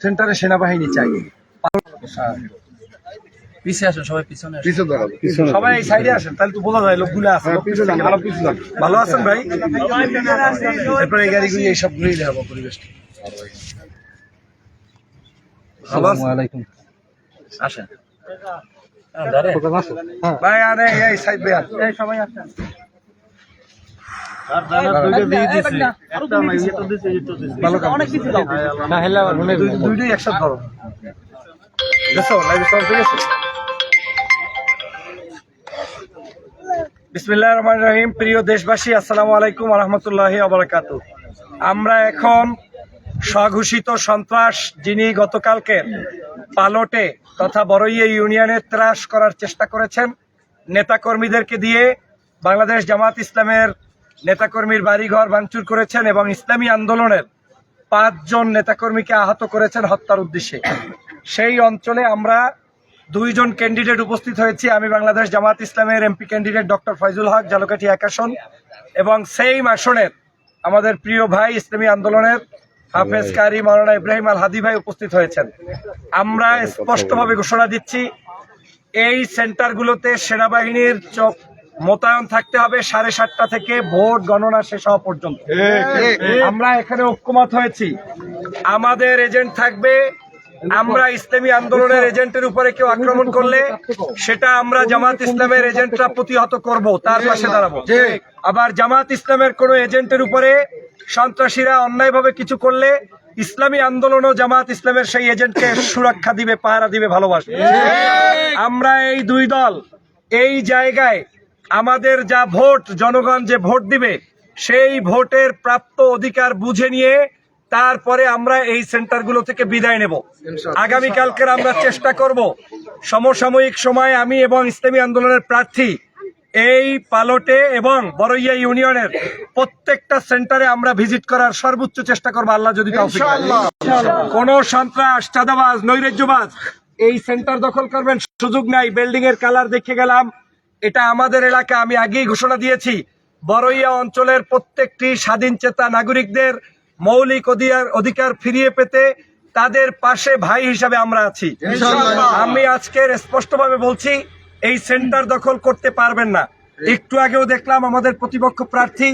সেন্টারে সেনাবাহিনী চাই। পিছিয়ে আসেন সবাই, পিছনে সবাই এই সাইডে আসেন, তাহলে তো বোঝা যায় লোকগুলো আছে। ভালো আছেন ভাই? এরপরে এই গাড়িগুলি এইসবগুলোই দেখাবো পরিবেশটা। আসেন ভাই, আরে এই সাইড ভাই সবাই আসেন। দুইটাই একসাথে ধরো। বিসমিল্লাহির রহমানির রহিম। প্রিয় দেশবাসী, আসসালামু আলাইকুম ওয়া রাহমাতুল্লাহি ওয়া বারাকাতুহু। আমরা এখন স্বঘোষিত সন্ত্রাস, যিনি গতকালকে পালটে তথা বড়ইয়া ইউনিয়নে ত্রাস করার চেষ্টা করেছেন, নেতাকর্মীদেরকে দিয়ে বাংলাদেশ জামাত ইসলামের নেতাকর্মীর বাড়িঘর ভাঙচুর করেছেন এবং ইসলামী আন্দোলনের 5 জন নেতাকর্মীকে আহত করেছেন হত্যার উদ্দেশ্যে। সেই অঞ্চলে আমরা 2 জন ক্যান্ডিডেট উপস্থিত হয়েছি। আমি বাংলাদেশ জামাত ইসলামের এমপি ক্যান্ডিডেট ডক্টর ফয়জুল হক, ঝালকাঠি 1 আসন, এবং সেই আসনের আমাদের প্রিয় ভাই ইসলামী আন্দোলনের হাফেজ কারি মাওলানা ইব্রাহিম আল হাদি ভাই উপস্থিত হয়েছেন। আমরা স্পষ্টভাবে ঘোষণা দিচ্ছি, এই সেন্টারগুলোতে সেনাবাহিনীর চোখ মোতায়েন থাকতে হবে 7:30টা থেকে ভোট গণনা শেষ হওয়া পর্যন্ত। আমরা এখানে ঐক্যমত হয়েছি, আমাদের এজেন্ট থাকবে। আমরা ইসলামী আন্দোলনের এজেন্টের উপরে কেউ আক্রমণ করলে সেটা আমরা জামাত ইসলামের এজেন্টরা প্রতিহত করব, তার পাশে দাঁড়াবো। আবার জামাত ইসলামের কোন এজেন্টের উপরে সন্ত্রাসীরা অন্যায়ভাবে কিছু করলে ইসলামী আন্দোলন ও জামাত ইসলামের সেই এজেন্টকে সুরক্ষা দিবে, পাহারা দিবে, ভালোবাসবে। আমরা এই 2 দল এই জায়গায় আমাদের যা ভোট, জনগণ যে ভোট দিবে সেই ভোটের প্রাপ্ত অধিকার বুঝে নিয়ে তারপরে আমরা এই সেন্টারগুলো থেকে বিদায় নেব। আগামীকালকের আমরা চেষ্টা করব সমসাময়িক সময়ে আমি এবং ইসলামী আন্দোলনের প্রার্থী এই পালটে এবং বড়ইয়া ইউনিয়নের প্রত্যেকটা সেন্টারে আমরা ভিজিট করার সর্বোচ্চ চেষ্টা করবো, আল্লাহ যদি তৌফিক দেয়। কোন সন্ত্রাস, চাঁদাবাজ, নৈরাজ্যবাজ এই সেন্টার দখল করবেন সুযোগ নাই। বিল্ডিং এর কালার দেখে গেলাম, এটা আমাদের এলাকা। আমি আগেই ঘোষণা দিয়েছি, বড়ইয়া অঞ্চলের প্রত্যেকটি স্বাধীন চেতা নাগরিকদের মৌলিক অধিকার ফিরিয়ে পেতে তাদের পাশে ভাই হিসাবে আমরা আছি। আমি আজকের স্পষ্টভাবে বলছি, এই সেন্টার দখল করতে পারবেন না। একটু আগেও দেখলাম আমাদের প্রতিপক্ষ প্রার্থী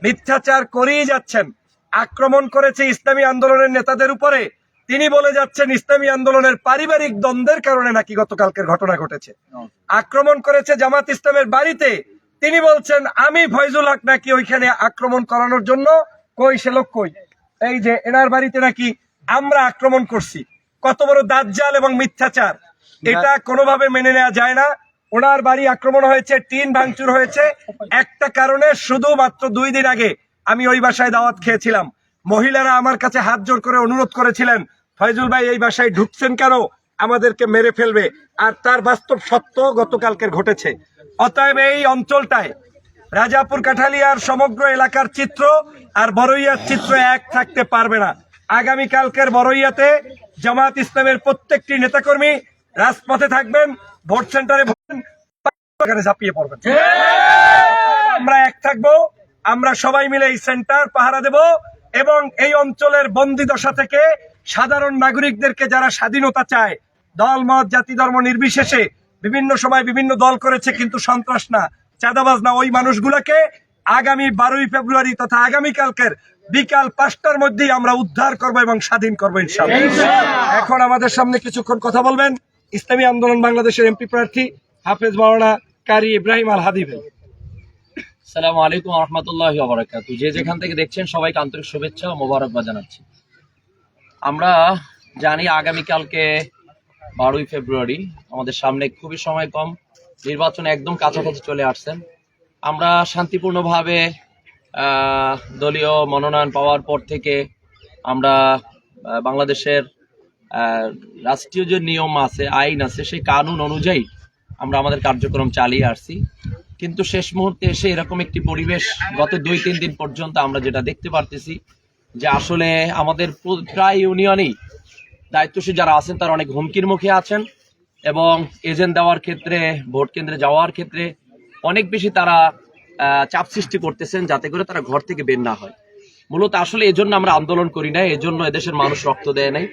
মিথ্যাচার করেই যাচ্ছেন, আক্রমণ করেছে ইসলামী আন্দোলনের নেতাদের উপরে। তিনি বলে যাচ্ছেন ইসলামী আন্দোলনের পারিবারিক দ্বন্দ্বের কারণে নাকি গতকালকের ঘটনা ঘটেছে। আক্রমণ করেছে জামাত ইসলামের বাড়িতে, তিনি বলছেন আমি ফয়জুল হক নাকি ওইখানে আক্রমণ করানোর জন্য। কই সে লোক কই? এই যে এনার বাড়িতে নাকি আমরা আক্রমণ করছি। কত বড় দাজ্জাল এবং মিথ্যাচার! এটা কোনোভাবে মেনে নেওয়া যায় না। ওনার বাড়ি আক্রমণ হয়েছে, টিন ভাঙচুর হয়েছে একটা কারণে, শুধুমাত্র 2 দিন আগে আমি ওই বাসায় দাওয়াত খেয়েছিলাম। মহিলারা আমার কাছে হাত জোর করে অনুরোধ করেছিলেন, ফয়জুল ভাই এই বাসায় ঢুকছেন কেন, আমাদেরকে মেরে ফেলবে। আর তার বাস্তব সত্য গতকালকের ঘটেছে। অতএব এই অঞ্চলটায় রাজাপুর, কাঠালিয়ার সমগ্র এলাকার চিত্র আর বড়ইয়ার চিত্র এক থাকতে পারবে না। আগামীকালকের বড়ইয়াতে জামাত ইসলামের প্রত্যেকটি নেতাকর্মী রাজপথে থাকবেন, ভোট সেন্টারে ঝাঁপিয়ে পড়বেন। আমরা এক থাকবো, আমরা সবাই মিলে এই সেন্টার পাহারা দেব এবং এই অঞ্চলের বন্দি দশা থেকে সাধারণ নাগরিকদেরকে, যারা স্বাধীনতা চায়, দল মত জাতি ধর্ম নির্বিশেষে বিভিন্ন সময় বিভিন্ন দল করেছে কিন্তু সন্ত্রাস না, চাঁদাবাজ না, ওই মানুষগুলোকে আগামী 12ই ফেব্রুয়ারি তথা আগামীকালকের বিকাল 5টার মধ্যেই আমরা উদ্ধার করব এবং স্বাধীন করবো ইনশাআল্লাহ। এখন আমাদের সামনে কিছুক্ষণ কথা বলবেন ইসলামী আন্দোলন বাংলাদেশের এমপি প্রার্থী হাফেজ মাওলানা কারি ইব্রাহিম আল হাদি ভাই। আসসালামু আলাইকুম ওয়া রাহমাতুল্লাহি ওয়া বারাকাতুহু। যে যেখান থেকে দেখছেন সবাইকে আন্তরিক শুভেচ্ছা ও মোবারকবাদ জানাচ্ছি। আমরা জানি আগামীকালকে 12ই ফেব্রুয়ারি, আমাদের সামনে খুবই সময় কম, নির্বাচন একদম কাছাকাছি চলে আসছেন। আমরা শান্তিপূর্ণভাবে দলীয় মনোনয়ন পাওয়ার পর থেকে আমরা বাংলাদেশের রাষ্ট্রীয় যে নিয়ম আছে, আইন আছে, সেই কানুন অনুযায়ী আমরা আমাদের কার্যক্রম চালিয়ে আসছি। কিন্তু শেষ মুহূর্তে এসে এরকম একটি পরিবেশ গত 2-3 দিন পর্যন্ত আমরা যেটা দেখতে পারতেছি যে আসলে আমাদের প্রায় ইউনিয়নেই দায়িত্বশীল যারা আছেন তারা অনেক হুমকির মুখে আছেন এবং এজেন্ট দেওয়ার ক্ষেত্রে, ভোট কেন্দ্রে যাওয়ার ক্ষেত্রে অনেক বেশি তারা চাপ সৃষ্টি করতেছেন, যাতে করে তারা ঘর থেকে বের না হয়। মূলত আসলে এজন্য আমরা আন্দোলন করি না, এজন্য এদেশের মানুষ রক্ত দেয় নাই।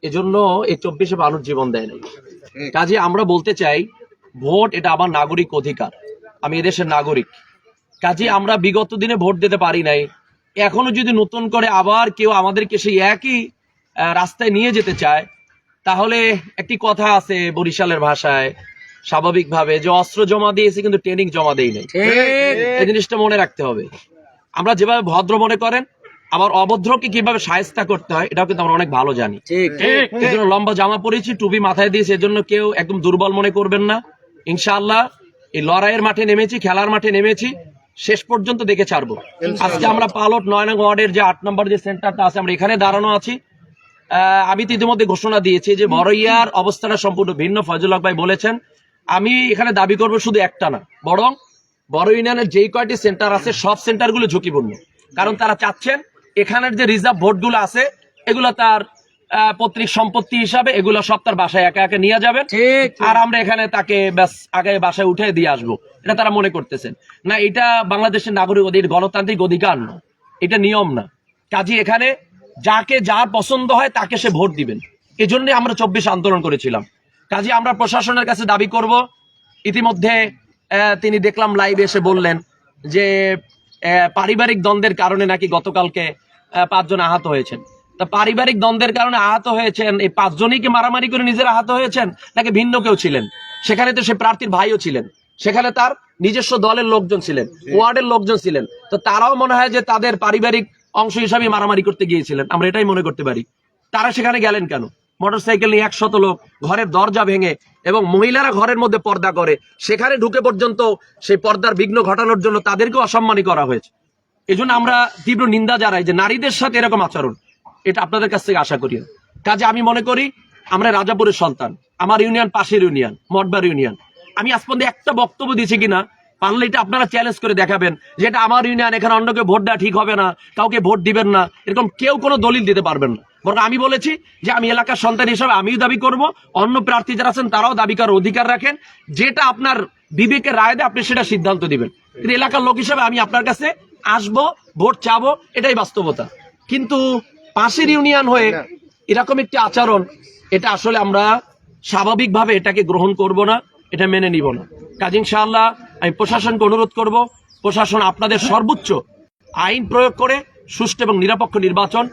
এজন্য এই 24-এ মানুষ জীবন দেয় নাই। কাজে আমরা বলতে চাই ভোট এটা আমার নাগরিক অধিকার, আমি এদেশের নাগরিক। কাজে আমরা বিগত দিনে ভোট দিতে পারি নাই, এখনো যদি নতুন করে আবার কেউ আমাদেরকে সেই একই রাস্তায় নিয়ে যেতে চায়, তাহলে একটি কথা আছে বরিশালের ভাষায় স্বাভাবিকভাবে, যে অস্ত্র জমা দিয়েছে কিন্তু ট্রেনিং জমা দেই নাই। এই জিনিসটা মনে রাখতে হবে। আমরা যেভাবে ভদ্র মনে করেন, আবার অভদ্রকে কিভাবে শায়েস্তা করতে হয় এটাও কিন্তু আমরা অনেক ভালো জানি। এই জন্য লম্বা জামা পরেছি, টুপি মাথায় দিয়েছি, এজন্য কেউ একদম দুর্বল মনে করবেন না। ইনশাআল্লাহ এই লড়াইয়ের মাঠে নেমেছি, খেলার মাঠে নেমেছি, শেষ পর্যন্ত দেখে ছাড়বো। আজকে আমরা পালট 9 নং ওয়ার্ডের যে 8 নম্বর যে সেন্টারটা আছে, আমরা এখানে দাঁড়ানো আছি। আমি তো ইতিমধ্যে ঘোষণা দিয়েছি যে বড়ইয়ার অবস্থাটা সম্পূর্ণ ভিন্ন। ফয়জুল হক ভাই বলেছেন, আমি এখানে দাবি করবো শুধু একটা না, বরং বড় ইউনিয়নের যেই কয়টি সেন্টার আছে সব সেন্টারগুলো ঝুঁকিপূর্ণ। কারণ তারা চাচ্ছেন এখানের যে রিজার্ভ ভোটগুলো আছে এগুলো তার পৈতৃক সম্পত্তি হিসাবে এগুলো সব তার বাসায় একা একা নিয়ে যাবেন, আর আমরা এখানে তাকে ব্যাস আগে বাসায় উঠে দিয়ে আসবো, এটা তারা মনে করতেছেন। না, এটা বাংলাদেশের নাগরিক গণতান্ত্রিক অধিকার না, এটা নিয়ম না। কাজী এখানে যাকে যার পছন্দ হয় তাকে সে ভোট দিবেন। এই জন্য আমরা 24 আন্দোলন করেছিলাম। কাজী আমরা প্রশাসনের কাছে দাবি করব, ইতিমধ্যে তিনি দেখলাম লাইভে এসে বললেন যে পারিবারিক দ্বন্দ্বের কারণে নাকি গতকালকে 5 জন আহত হয়েছেন। তা পারিবারিক দ্বন্দ্বের কারণে আহত হয়েছেন এই 5 জনই কি মারামারি করে নিজেরা আহত হয়েছেন, নাকি ভিন্ন কেউ ছিলেন? সেখানে তো সে প্রার্থীর ভাইও ছিলেন, সেখানে তার নিজস্ব দলের লোকজন ছিলেন, ওয়ার্ডের লোকজন ছিলেন। তো তারাও মনে হয় যে তাদের পারিবারিক অংশ হিসাবে মারামারি করতে গিয়েছিলেন, আমরা এটাই মনে করতে পারি। তারা সেখানে গেলেন কেন? মোটরসাইকেল নিয়ে 100 লোক, ঘরের দরজা ভেঙে, এবং মহিলারা ঘরের মধ্যে পর্দা করে, সেখানে ঢুকে পর্যন্ত সেই পর্দার বিঘ্ন ঘটানোর জন্য তাদেরকে অসম্মানী করা হয়েছে। এই জন্য আমরা তীব্র নিন্দা জানাই যে নারীদের সাথে এরকম আচরণ, এটা আপনাদের কাছ থেকে আশা করি। কাজে আমি মনে করি আমরা রাজাপুরের সন্তান, আমার ইউনিয়ন পাশের ইউনিয়ন মঠবার ইউনিয়ন। আমি আজ পর্যন্ত একটা বক্তব্য দিয়েছি কিনা পারলে এটা আপনারা চ্যালেঞ্জ করে দেখাবেন যে এটা আমার ইউনিয়ন, এখানে অন্যকে ভোট দেওয়া ঠিক হবে না, কাউকে ভোট দিবেন না, এরকম কেউ কোনো দলিল দিতে পারবেন না। বরং আমি বলেছি যে আমি এলাকার সন্তান হিসেবে আমিও দাবি করব, অন্য প্রার্থী যারা আছেন তারাও দাবি করার অধিকার রাখেন। যেটা আপনার বিবেকের রায় দেয় আপনি সেটা সিদ্ধান্ত দিবেন। কিন্তু এলাকার লোক হিসেবে আমি আপনার কাছে আসবো, ভোট চাবো, এটাই বাস্তবতা। কিন্তু পাশের ইউনিয়ন হয়ে এরকম একটি আচরণ, এটা আসলে আমরা স্বাভাবিকভাবে এটাকে গ্রহণ করব না, এটা মেনে নিব না। কাজে ইনশাআল্লাহ আমি প্রশাসনকে অনুরোধ করব, প্রশাসন আপনাদের সর্বোচ্চ আইন প্রয়োগ করে সুষ্ঠু এবং নিরপেক্ষ নির্বাচন